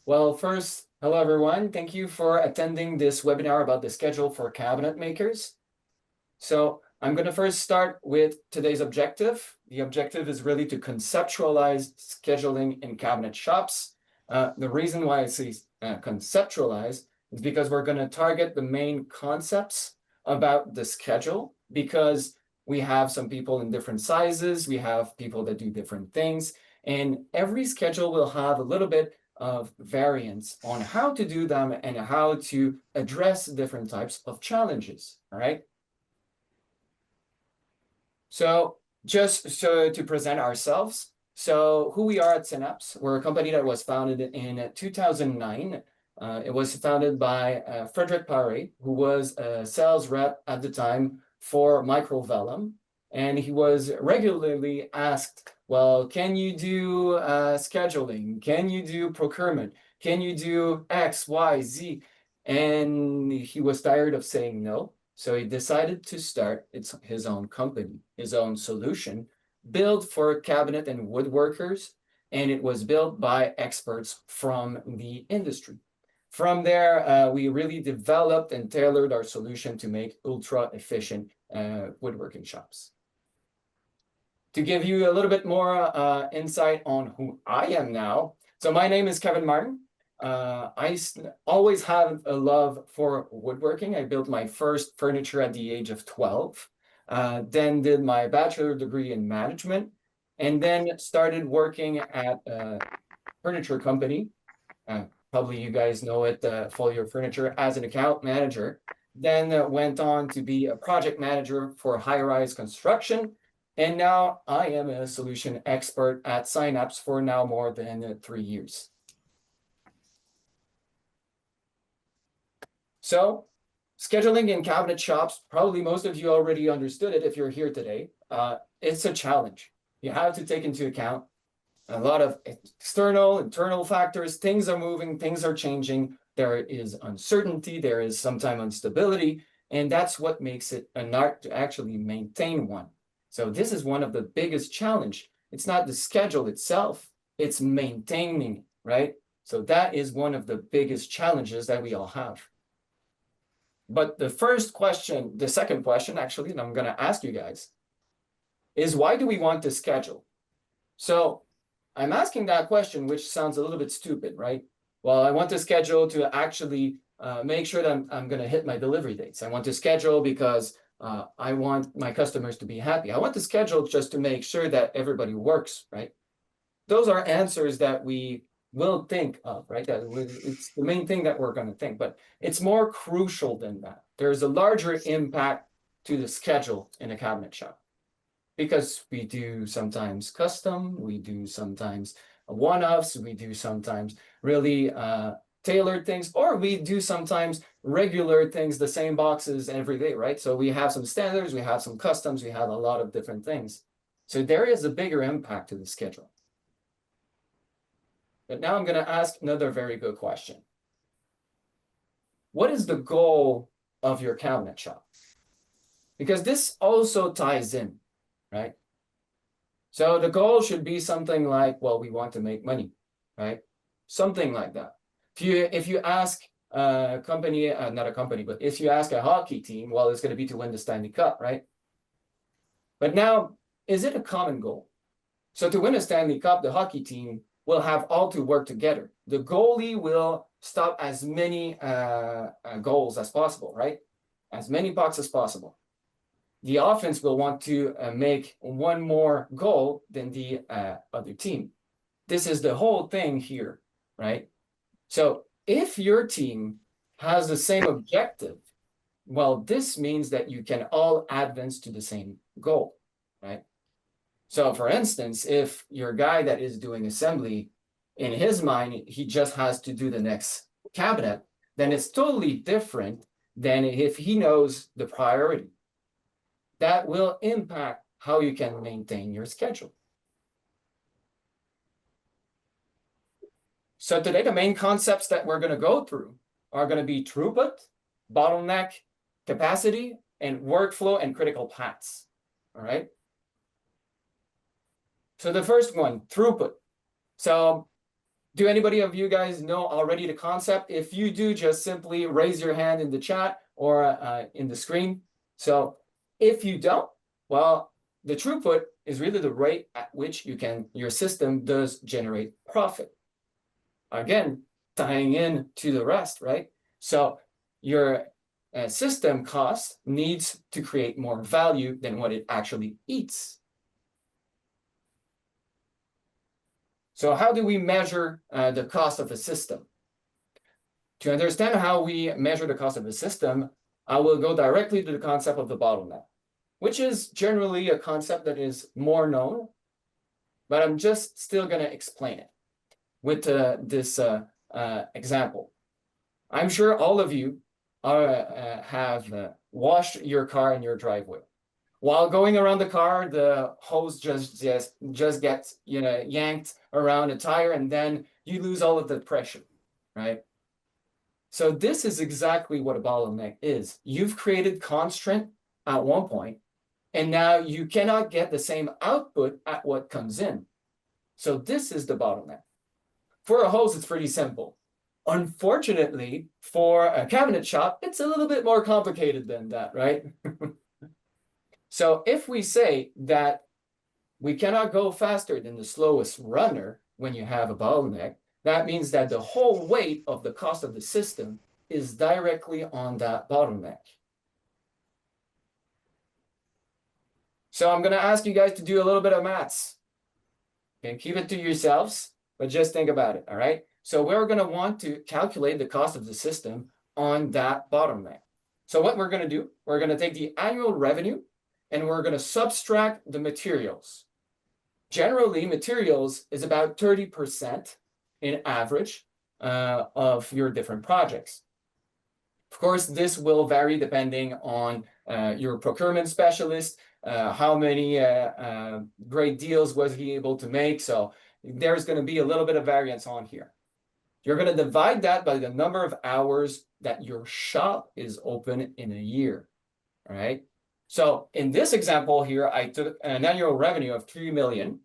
Well, first, hello everyone. Thank you for attending this webinar about the schedule for cabinet makers. So I'm going to first start with today's objective. The objective is really to conceptualize scheduling in cabinet shops. The reason why I say conceptualize is because we're going to target the main concepts about the schedule, because we have some people in different sizes, we have people that do different things, and every schedule will have a little bit of variance on how to do them and how to address different types of challenges. All right. So just so to present ourselves, so who we are at Synapse, we're a company that was founded in 2009. It was founded by Frederick Paré, who was a sales rep at the time for Microvellum. And he was regularly asked, well, can you do scheduling? Can you do procurement? Can you do X, Y, Z? And he was tired of saying no. So he decided to start his own company, his own solution, built for cabinet and woodworkers, and it was built by experts from the industry. From there, we really developed and tailored our solution to make ultra-efficient woodworking shops. To give you a little bit more insight on who I am now, so my name is Kevin Martin. I always had a love for woodworking. I built my first furniture at the age of 12, then did my bachelor degree in management, and then started working at a furniture company. Probably you guys know it, Folio Furniture, as an account manager. Then went on to be a project manager for high-rise construction. And now I am a solution expert at Synapse for now more than 3 years. So scheduling in cabinet shops, probably most of you already understood it if you're here today. It's a challenge. You have to take into account a lot of external, internal factors. Things are moving, things are changing. There is uncertainty, there is sometimes instability, and that's what makes it an art to actually maintain one. So this is one of the biggest challenge. It's not the schedule itself, it's maintaining, right? So that is one of the biggest challenges that we all have. But the second question, actually, that I'm going to ask you guys is, why do we want to schedule? So I'm asking that question, which sounds a little bit stupid, right? Well, I want to schedule to actually make sure that I'm going to hit my delivery dates. I want to schedule because I want my customers to be happy. I want to schedule just to make sure that everybody works, right? Those are answers that we will think of, right? It's the main thing that we're going to think, but it's more crucial than that. There's a larger impact to the schedule in a cabinet shop, because we do sometimes custom, we do sometimes one-offs, we do sometimes really tailored things, or we do sometimes regular things, the same boxes every day, right? So we have some standards, we have some customs, we have a lot of different things. So there is a bigger impact to the schedule. But now I'm going to ask another very good question. What is the goal of your cabinet shop? Because this also ties in, right? So the goal should be something like, well, we want to make money, right? Something like that. If you ask a company, not a company, but if you ask a hockey team, well, it's going to be to win the Stanley Cup, right? But now, is it a common goal? So to win a Stanley Cup, the hockey team will have all to work together. The goalie will stop as many goals as possible, right? As many pucks as possible. The offense will want to make one more goal than the other team. This is the whole thing here, right? So if your team has the same objective, well, this means that you can all advance to the same goal, right? So for instance, if your guy that is doing assembly, in his mind, he just has to do the next cabinet, then it's totally different than if he knows the priority. That will impact how you can maintain your schedule. So today, the main concepts that we're going to go through are going to be throughput, bottleneck, capacity, and workflow and critical paths. All right. So the first one, throughput. So Do anybody of you guys know already the concept? If you do, just simply raise your hand in the chat or in the screen. So if you don't, well, the throughput is really the rate at which your system does generate profit. Again, tying in to the rest, right? So your system cost needs to create more value than what it actually eats. So how do we measure the cost of a system? To understand how we measure the cost of a system, I will go directly to the concept of the bottleneck, which is generally a concept that is more known, but I'm just still going to explain it with this example. I'm sure all of you have washed your car in your driveway. While going around the car, the hose just gets yanked around a tire, and then you lose all of the pressure, right? So this is exactly what a bottleneck is. You've created constraint at one point, and now you cannot get the same output at what comes in. So this is the bottleneck. For a hose, it's pretty simple. Unfortunately, for a cabinet shop, it's a little bit more complicated than that, right? So if we say that we cannot go faster than the slowest runner when you have a bottleneck, that means that the whole weight of the cost of the system is directly on that bottleneck. So I'm going to ask you guys to do a little bit of maths. Okay, keep it to yourselves, but just think about it, all right? So we're going to want to calculate the cost of the system on that bottleneck. So what we're going to do, we're going to take the annual revenue and we're going to subtract the materials. Generally, materials is about 30% in average of your different projects. Of course, this will vary depending on your procurement specialist, how many great deals was he able to make. So there's going to be a little bit of variance on here. You're going to divide that by the number of hours that your shop is open in a year, all right? So in this example here, I took an annual revenue of 3 million.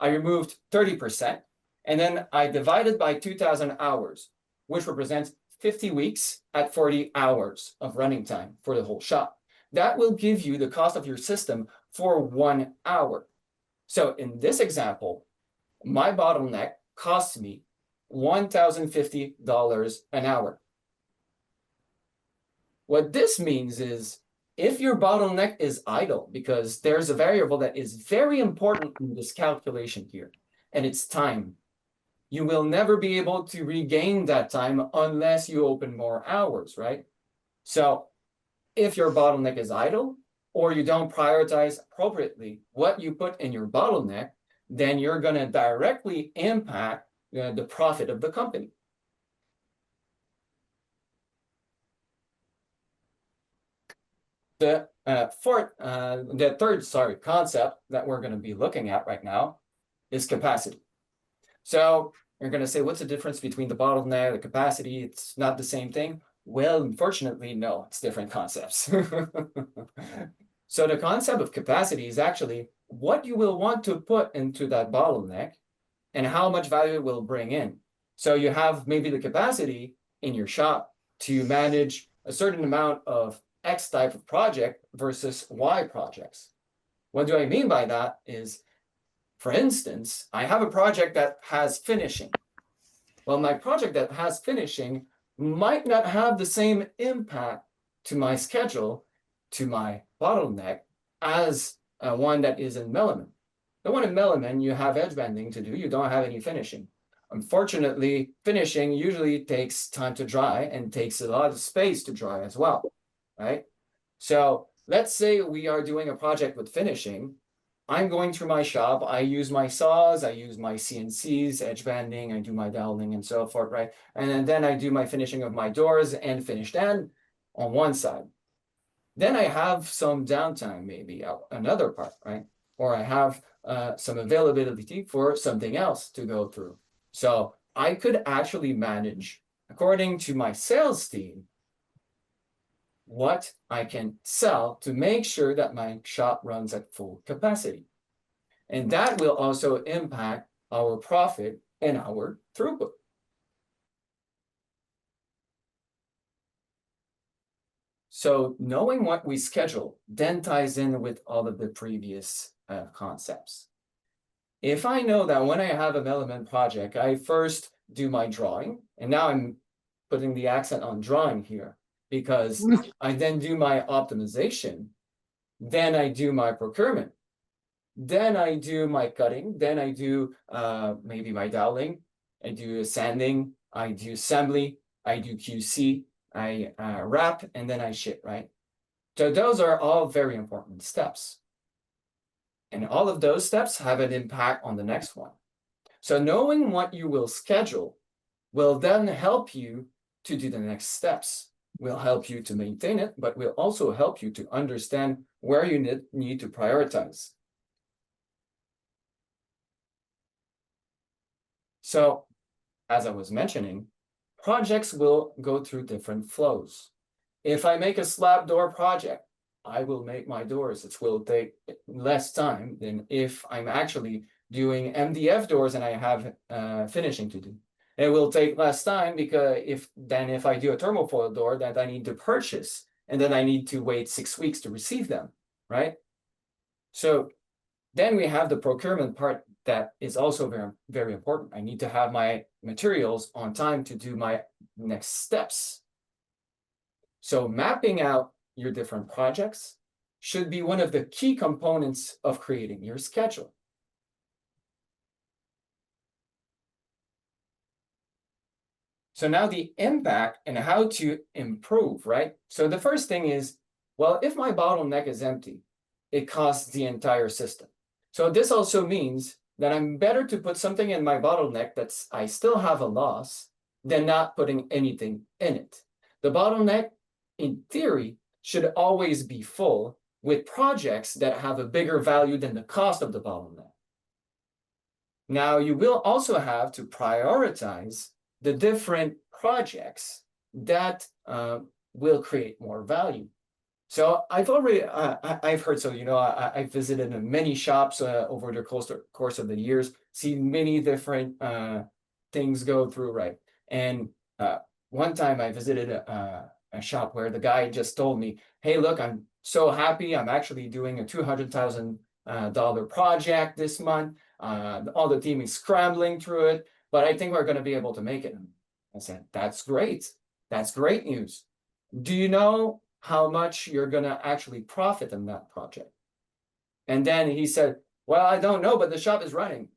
I removed 30%, and then I divided by 2,000 hours, which represents 50 weeks at 40 hours of running time for the whole shop. That will give you the cost of your system for 1 hour. So in this example, my bottleneck costs me $1,050 an hour. What this means is if your bottleneck is idle, because there's a variable that is very important in this calculation here, and it's time. You will never be able to regain that time unless you open more hours, right? So if your bottleneck is idle or you don't prioritize appropriately what you put in your bottleneck, then you're going to directly impact the profit of the company. The third concept that we're going to be looking at right now is capacity. So you're going to say, what's the difference between the bottleneck, the capacity? It's not the same thing. Well, unfortunately, no, it's different concepts. So the concept of capacity is actually what you will want to put into that bottleneck and how much value it will bring in. So you have maybe the capacity in your shop to manage a certain amount of X type of project versus Y projects. What do I mean by that is, for instance, I have a project that has finishing. Well, my project that has finishing might not have the same impact to my schedule, to my bottleneck, as one that is in Milliman. The one in Milliman, you have edge banding to do, you don't have any finishing. Unfortunately, finishing usually takes time to dry and takes a lot of space to dry as well, right? So let's say we are doing a project with finishing. I'm going through my shop, I use my saws, I use my CNCs, edge banding, I do my doweling and so forth, right? And then I do my finishing of my doors and finished end on one side. Then I have some downtime, maybe another part, right? Or I have some availability for something else to go through. So I could actually manage, according to my sales team, what I can sell to make sure that my shop runs at full capacity. And that will also impact our profit in our throughput. So knowing what we schedule then ties in with all of the previous concepts. If I know that when I have an element project, I first do my drawing, and now I'm putting the accent on drawing here, because I then do my optimization, then I do my procurement, then I do my cutting, then I do maybe my doweling, I do sanding, I do assembly, I do QC, I wrap, and then I ship, right? So those are all very important steps. And all of those steps have an impact on the next one. So knowing what you will schedule will then help you to do the next steps, will help you to maintain it, but will also help you to understand where you need to prioritize. So, as I was mentioning, projects will go through different flows. If I make a slab door project, I will make my doors. It will take less time than if I'm actually doing MDF doors and I have finishing to do. It will take less time because if I do a thermofoil door that I need to purchase, and then I need to wait 6 weeks to receive them, right? So then we have the procurement part that is also very, very important. I need to have my materials on time to do my next steps. So mapping out your different projects should be one of the key components of creating your schedule. So now the impact and how to improve, right? So the first thing is, well, if my bottleneck is empty, it costs the entire system. So this also means that I'm better to put something in my bottleneck that's I still have a loss than not putting anything in it. The bottleneck, in theory, should always be full with projects that have a bigger value than the cost of the bottleneck. Now, you will also have to prioritize the different projects that will create more value. So I've already, I've heard, so, you know, I visited many shops over the course of the years, seen many different things go through, right? And one time I visited a shop where the guy just told me, hey, look, I'm so happy. I'm actually doing a $200,000 project this month. All the team is scrambling through it, but I think we're going to be able to make it. I said, that's great. That's great news. Do you know how much you're going to actually profit in that project? And then he said, well, I don't know, but the shop is running.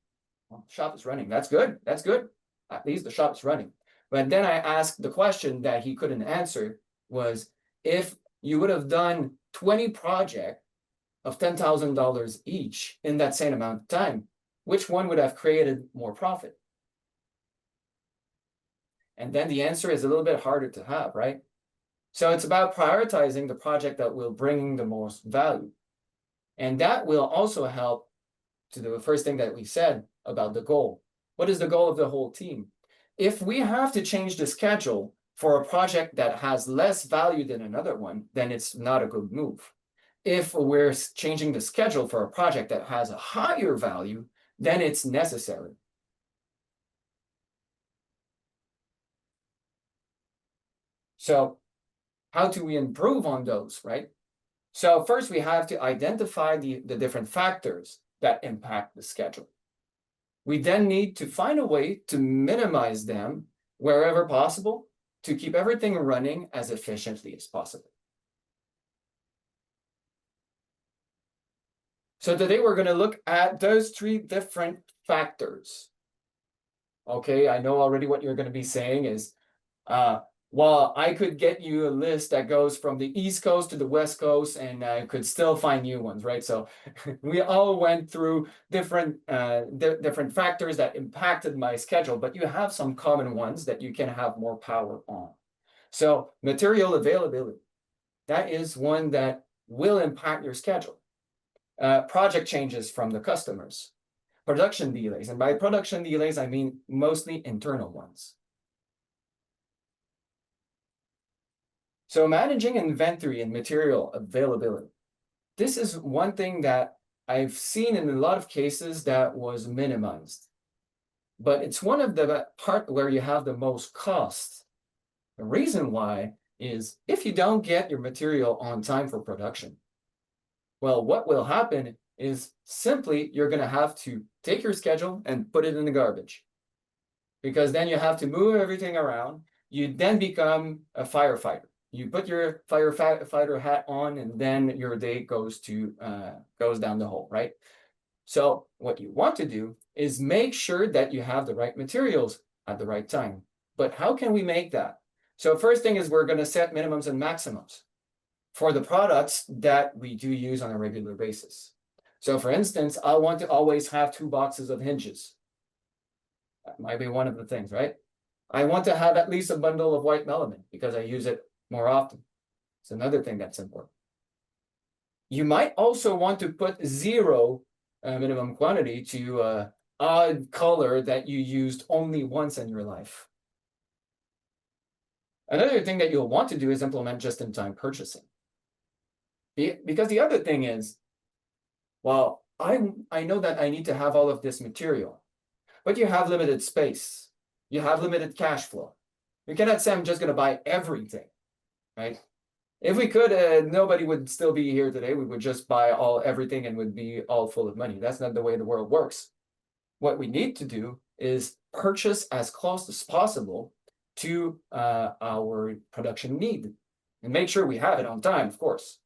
Well, the shop is running. That's good. That's good. At least the shop's running. But then I asked the question that he couldn't answer was, if you would have done 20 projects of $10,000 each in that same amount of time, which one would have created more profit? And then the answer is a little bit harder to have, right? So it's about prioritizing the project that will bring the most value. And that will also help to the first thing that we said about the goal. What is the goal of the whole team? If we have to change the schedule for a project that has less value than another one, then it's not a good move. If we're changing the schedule for a project that has a higher value, then it's necessary. So how do we improve on those, right? So first we have to identify the different factors that impact the schedule. We then need to find a way to minimize them wherever possible to keep everything running as efficiently as possible. So today we're going to look at those 3 different factors. Okay, I know already what you're going to be saying is, well, I could get you a list that goes from the East Coast to the West Coast, and I could still find new ones, right? So we all went through different factors that impacted my schedule, but you have some common ones that you can have more power on. So material availability, that is one that will impact your schedule. Project changes from the customers, production delays, and by production delays, I mean mostly internal ones. So managing inventory and material availability. This is one thing that I've seen in a lot of cases that was minimized. but it's one of the part where you have the most cost. The reason why is if you don't get your material on time for production, well, what will happen is simply you're going to have to take your schedule and put it in the garbage, because then you have to move everything around. You then become a firefighter. You put your firefighter hat on, and then your day goes down the hole, right? So what you want to do is make sure that you have the right materials at the right time. But how can we make that? So first thing is we're going to set minimums and maximums for the products that we do use on a regular basis. So for instance, I want to always have 2 boxes of hinges. That might be one of the things, right? I want to have at least a bundle of white melamine because I use it more often. It's another thing that's important. You might also want to put 0 minimum quantity to odd color that you used only once in your life. Another thing that you'll want to do is implement just-in-time purchasing. Because the other thing is, well, I know that I need to have all of this material, but you have limited space. You have limited cash flow. You cannot say I'm just going to buy everything, right? If we could, nobody would still be here today. We would just buy everything and would be all full of money. That's not the way the world works. What we need to do is purchase as close as possible to our production need and make sure we have it on time, of course.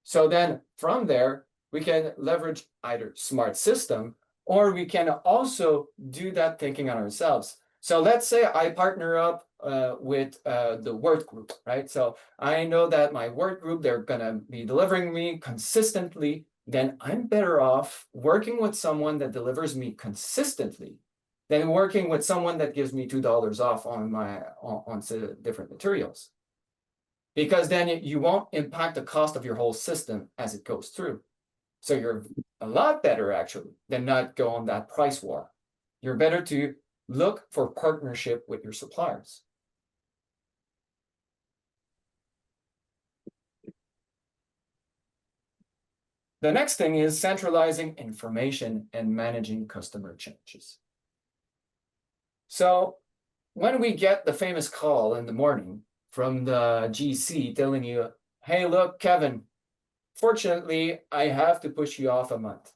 So then from there, we can leverage either smart system, or we can also do that thinking on ourselves. So let's say I partner up with the work group, right? So I know that my work group, they're going to be delivering me consistently. Then I'm better off working with someone that delivers me consistently than working with someone that gives me $2 off on different materials. Because then you won't impact the cost of your whole system as it goes through. So you're a lot better, actually, than not go on that price war. You're better to look for partnership with your suppliers. The next thing is centralizing information and managing customer changes. So when we get the famous call in the morning from the GC telling you, hey, look, Kevin, fortunately, I have to push you off a month.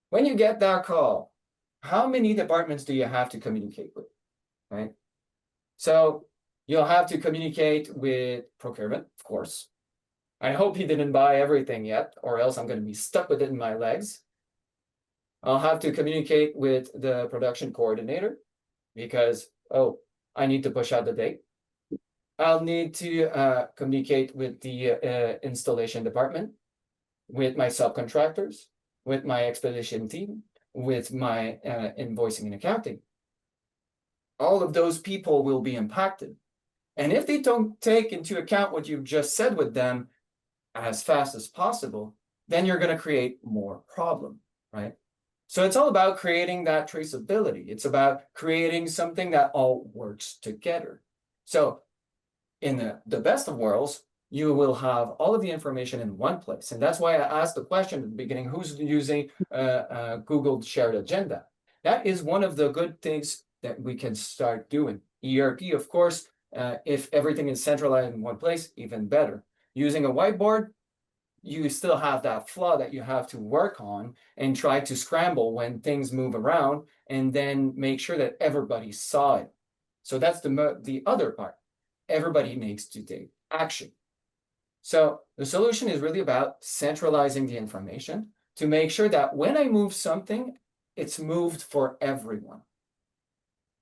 When you get that call, how many departments do you have to communicate with, right? So you'll have to communicate with procurement, of course. I hope he didn't buy everything yet, or else I'm going to be stuck with it in my legs. I'll have to communicate with the production coordinator because, oh, I need to push out the date. I'll need to communicate with the installation department, with my subcontractors, with my expedition team, with my invoicing and accounting. All of those people will be impacted. And if they don't take into account what you've just said with them as fast as possible, then you're going to create more problem, right? So it's all about creating that traceability. It's about creating something that all works together. So in the best of worlds, you will have all of the information in one place. And that's why I asked the question at the beginning, who's using Google Shared Agenda? That is one of the good things that we can start doing. ERP, of course, if everything is centralized in one place, even better. Using a whiteboard, you still have that flaw that you have to work on and try to scramble when things move around and then make sure that everybody saw it. So that's the other part. Everybody needs to take action. So the solution is really about centralizing the information to make sure that when I move something, it's moved for everyone.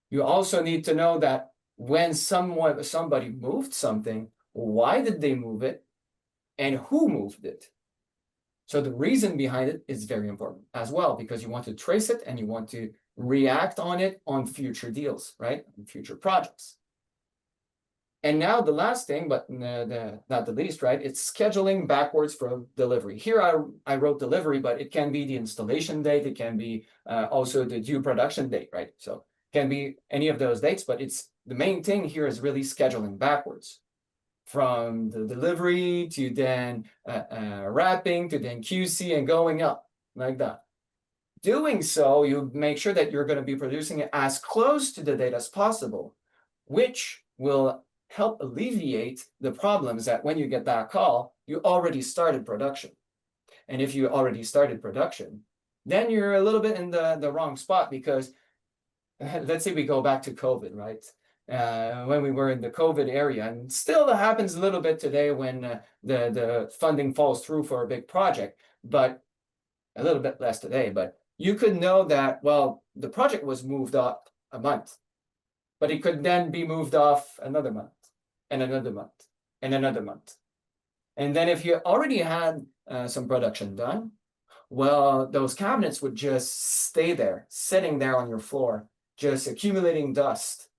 You also need to know that when somebody moved something, why did they move it and who moved it? So the reason behind it is very important as well, because you want to trace it and you want to react on it on future deals, right? On future projects. And now the last thing, but not the least, right? It's scheduling backwards from delivery. Here I wrote delivery, but it can be the installation date. It can be also the due production date, right? So it can be any of those dates, but it's the main thing here is really scheduling backwards from the delivery to then wrapping to then QC and going up like that. doing so, you make sure that you're going to be producing it as close to the date as possible, which will help alleviate the problems that when you get that call, you already started production. And if you already started production, then you're a little bit in the wrong spot because let's say we go back to COVID, right? When we were in the COVID area, and still that happens a little bit today when the funding falls through for a big project, but a little bit less today. But you could know that, well, the project was moved up a month, but it could then be moved off another month and another month and another month. And then if you already had some production done, well, those cabinets would just stay there, sitting there on your floor, just accumulating dust.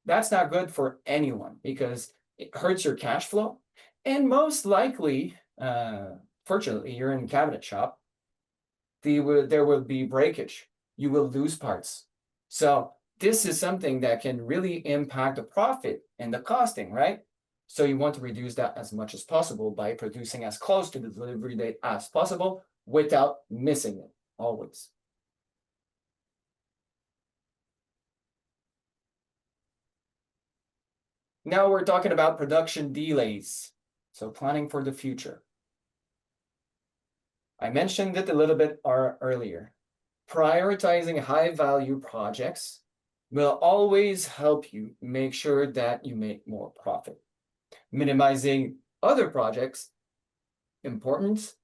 That's not good for anyone because it hurts your cash flow. And most likely, fortunately, you're in a cabinet shop, there will be breakage. You will lose parts. So this is something that can really impact the profit and the costing, right? So you want to reduce that as much as possible by producing as close to the delivery date as possible without missing it, always. Now we're talking about production delays. So planning for the future. I mentioned it a little bit earlier. Prioritizing high value projects will always help you make sure that you make more profit. Minimizing other projects, important.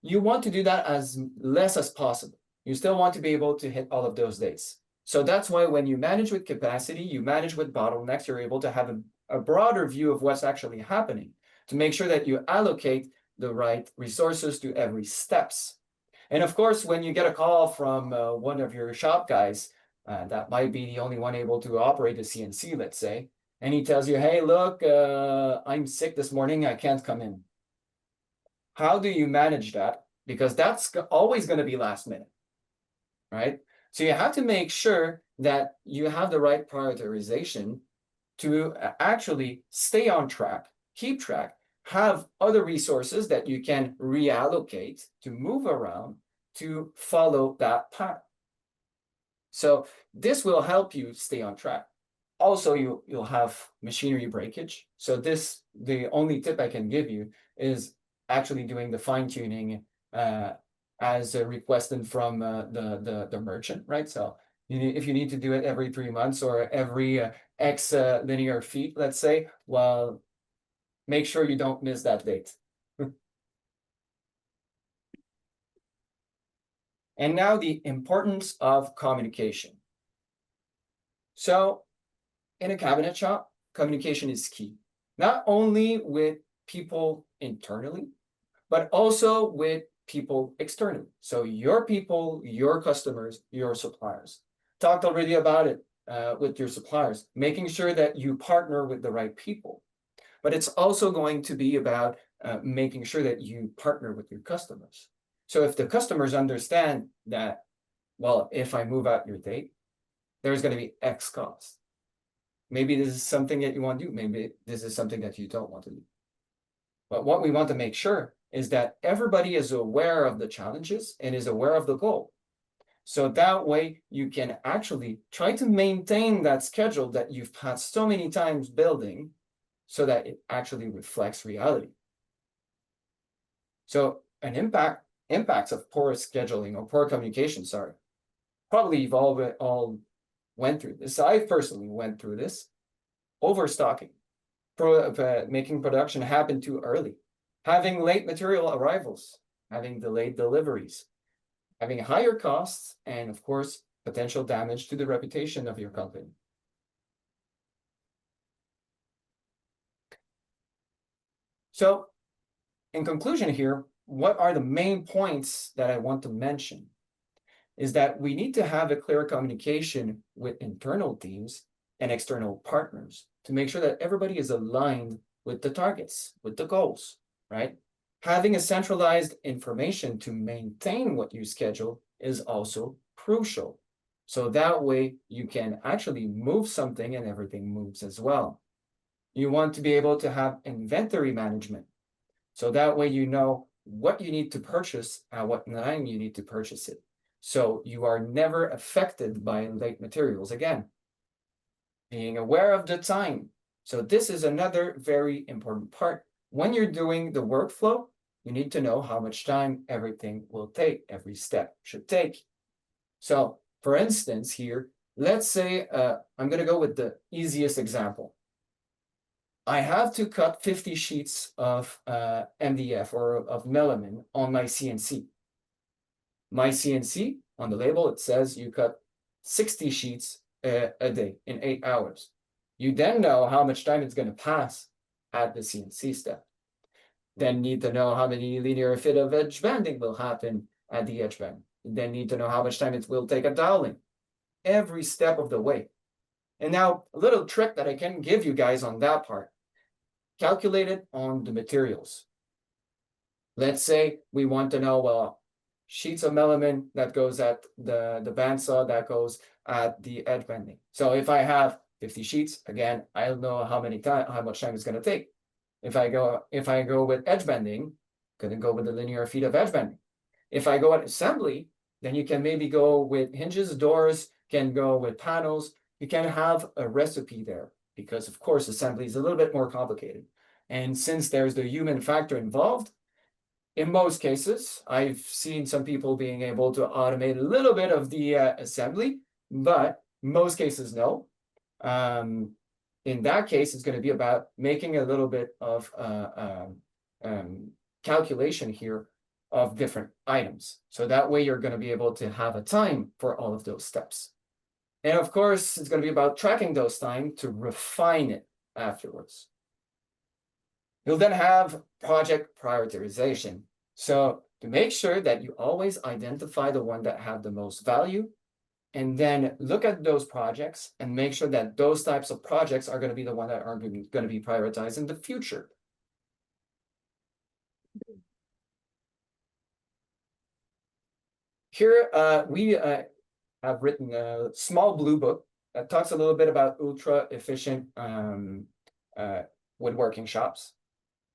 You want to do that as less as possible. You still want to be able to hit all of those dates. So that's why when you manage with capacity, you manage with bottlenecks, you're able to have a broader view of what's actually happening to make sure that you allocate the right resources to every steps. And of course, when you get a call from one of your shop guys, that might be the only one able to operate a CNC, let's say, and he tells you, hey, look, I'm sick this morning, I can't come in. How do you manage that? Because that's always going to be last minute, right? So you have to make sure that you have the right prioritization to actually stay on track, keep track, have other resources that you can reallocate to move around to follow that path. So this will help you stay on track. Also, you'll have machinery breakage. So the only tip I can give you is actually doing the fine tuning as requested from the merchant, right? So if you need to do it every 3 months or every X linear feet, let's say, well, make sure you don't miss that date. And now the importance of communication. So in a cabinet shop, communication is key, not only with people internally, but also with people externally. So your people, your customers, your suppliers. Talked already about it with your suppliers, making sure that you partner with the right people. But it's also going to be about making sure that you partner with your customers. So if the customers understand that, well, if I move out your date, there's going to be X cost. Maybe this is something that you want to do. Maybe this is something that you don't want to do. But what we want to make sure is that everybody is aware of the challenges and is aware of the goal. So that way you can actually try to maintain that schedule that you've had so many times building so that it actually reflects reality. So an impacts of poor scheduling or poor communication, sorry. Probably you've all went through this. I personally went through this. Overstocking, making production happen too early, having late material arrivals, having delayed deliveries, having higher costs, and of course, potential damage to the reputation of your company. So in conclusion here, what are the main points that I want to mention is that we need to have a clear communication with internal teams and external partners to make sure that everybody is aligned with the targets, with the goals, right? Having a centralized information to maintain what you schedule is also crucial. So that way you can actually move something and everything moves as well. You want to be able to have inventory management. So that way you know what you need to purchase at what time you need to purchase it. So you are never affected by late materials again. Being aware of the time. So this is another very important part. When you're doing the workflow, you need to know how much time everything will take, every step should take. So for instance, here, let's say I'm going to go with the easiest example. I have to cut 50 sheets of MDF or of melamine on my CNC. My CNC, on the label, it says you cut 60 sheets a day in 8 hours. You then know how much time it's going to pass at the CNC step. Then need to know how many linear feet of edge banding will happen at the edge band. Then need to know how much time it will take at doweling. Every step of the way. And now a little trick that I can give you guys on that part. Calculate it on the materials. Let's say we want to know, well, sheets of melamine that goes at the bandsaw that goes at the edge bending. So if I have 50 sheets, again, I'll know how much time it's going to take. If I go with edge bending, gonna go with the linear feet of edge bending. If I go at assembly, then you can maybe go with hinges, doors, can go with panels. You can have a recipe there because of course assembly is a little bit more complicated. And since there's the human factor involved, in most cases, I've seen some people being able to automate a little bit of the assembly, but most cases, no. In that case, it's going to be about making a little bit of calculation here of different items. So that way you're going to be able to have a time for all of those steps. And of course, it's going to be about tracking those time to refine it afterwards. You'll then have project prioritization. So to make sure that you always identify the one that have the most value, and then look at those projects and make sure that those types of projects are going to be the one that are going to be prioritized in the future. Here we have written a small blue book that talks a little bit about ultra efficient woodworking shops.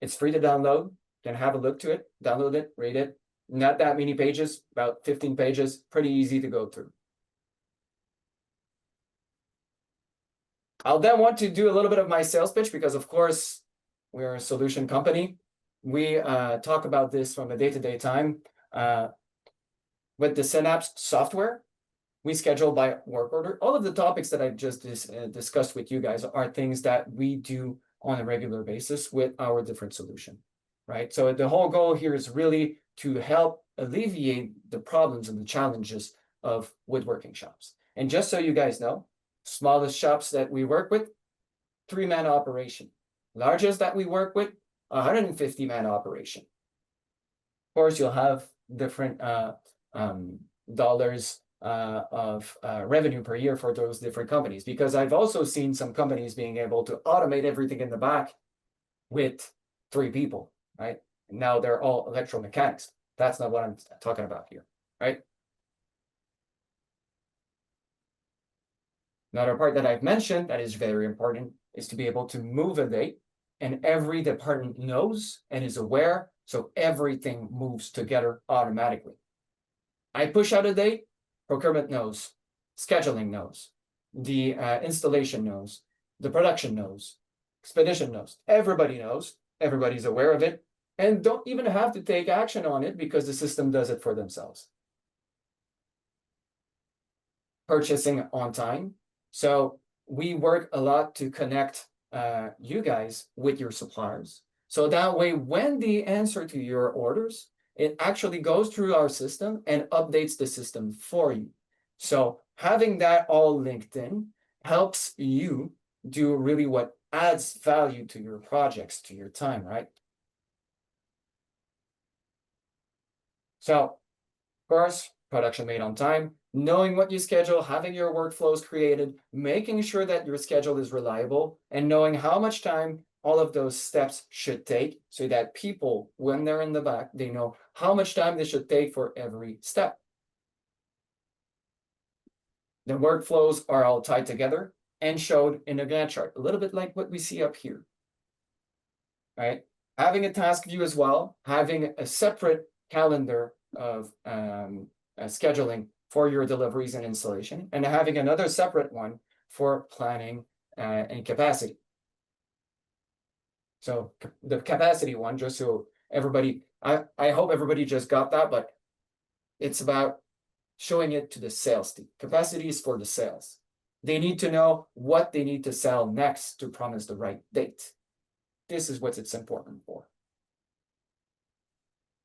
It's free to download. You can have a look to it, download it, read it. Not that many pages, about 15 pages, pretty easy to go through. I'll then want to do a little bit of my sales pitch because, of course, we're a solution company. We talk about this from a day-to-day time. With the Synapse software, we schedule by work order. All of the topics that I've just discussed with you guys are things that we do on a regular basis with our different solution, right? So the whole goal here is really to help alleviate the problems and the challenges of woodworking shops. And just so you guys know, smallest shops that we work with, 3-man operation. Largest that we work with, 150-man operation. Of course, you'll have different dollars of revenue per year for those different companies, because I've also seen some companies being able to automate everything in the back with 3 people, right? And now they're all electromechanics. That's not what I'm talking about here, right? Another part that I've mentioned that is very important is to be able to move a date, and every department knows and is aware, so everything moves together automatically. I push out a date, procurement knows, scheduling knows, the installation knows, the production knows, expedition knows, everybody knows, everybody's aware of it, and don't even have to take action on it because the system does it for themselves. Purchasing on time. So we work a lot to connect you guys with your suppliers. So that way, when they answer to your orders, it actually goes through our system and updates the system for you. So having that all linked in helps you do really what adds value to your projects, to your time, right? So, of course, production made on time, knowing what you schedule, having your workflows created, making sure that your schedule is reliable, and knowing how much time all of those steps should take so that people, when they're in the back, they know how much time they should take for every step. The workflows are all tied together and showed in a Gantt chart, a little bit like what we see up here, right? Having a task view as well, having a separate calendar of scheduling for your deliveries and installation, and having another separate one for planning and capacity. So the capacity one, just so everybody, I hope everybody just got that, but it's about showing it to the sales team. Capacity is for the sales. They need to know what they need to sell next to promise the right date. This is what it's important for.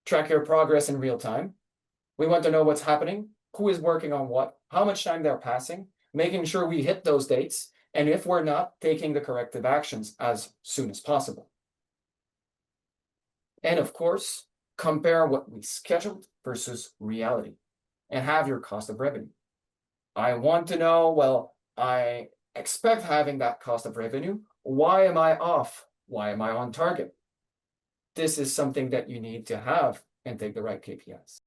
Track your progress in real time. We want to know what's happening, who is working on what, how much time they're passing, making sure we hit those dates, and if we're not, taking the corrective actions as soon as possible. And of course, compare what we scheduled versus reality and have your cost of revenue. I want to know, well, I expect having that cost of revenue. Why am I off? Why am I on target? This is something that you need to have and take the right KPIs.